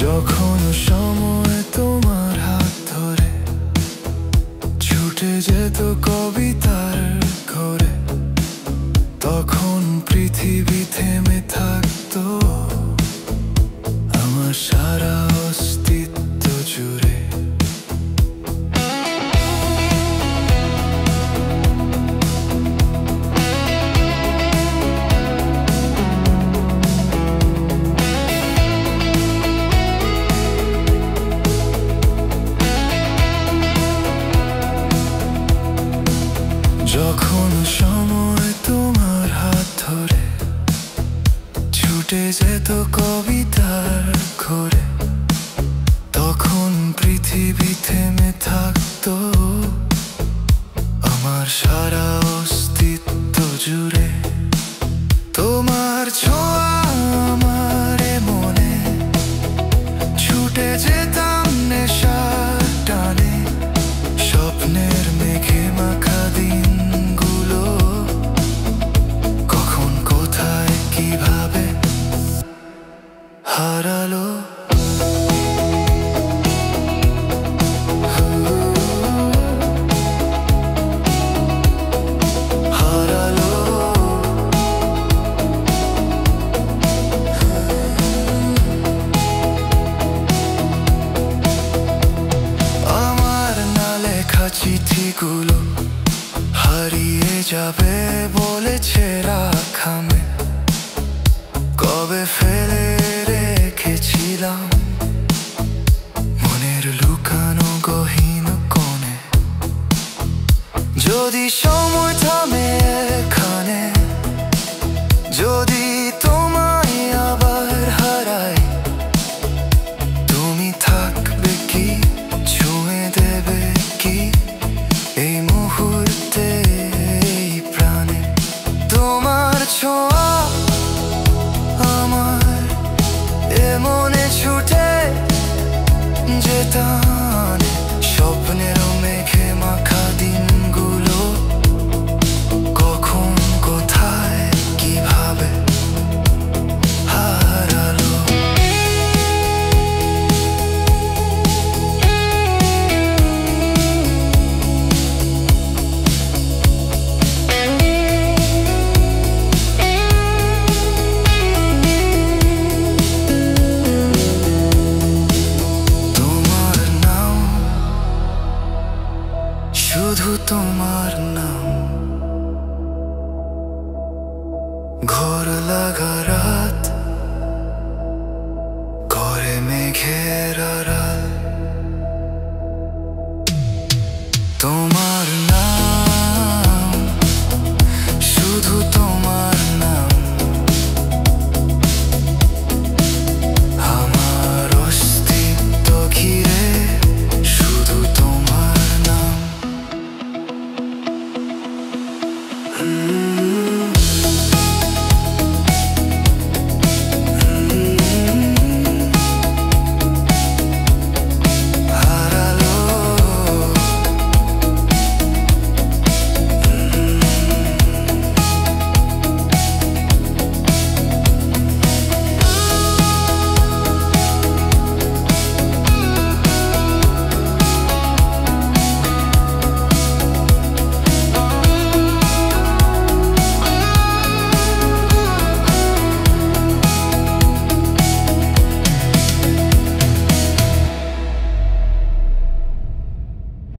যখন সময় তোমার হাত ধরে ছুটে যেত কবিতার ঘরে, তখন পৃথিবী থেমে থাকতো আমার সারা অস্তিত্ব জুড়ে। যখন সময় তোমার হাত ধরে ছুটে যেত কবিতার ঘরে, তখন পৃথিবী থেমে থাকতো আমার সারা অস্তিত্ব জুড়ে। তোমার ছোঁয়া আমার মনে ছুটে যেতাম নেশার টানে, স্বপ্নের মেঘে মাখা দিনগুলো কখন কোথায় কিভাবে হারালো। চিঠিগুলো হারিয়ে যাবে বলেছে রাখামে, কবে ফেলে রেখেছিলাম মনের লুকানো গহীন কোণে। যদি সময় থামে এখানে, যদি তোমায় আবার হারাই, তুমি থাকবে কি, ছুঁয়ে দেবে কি এই মুহূর্তে এই প্রাণে। তোমার ছোঁয়া আমার মনে ছুটে যেতাম, স্বপ্নের মেঘে মাখা দিনগুলো কখন কোথায় কিভাবে হারালো। শুধু তোমার নাম, ঘর লাগা রাত করে মেঘের আড়াল। তোমার নাম, শুধু তোমার নাম, আমার অস্তিত্ব ঘিরে শুধু তোমার নাম।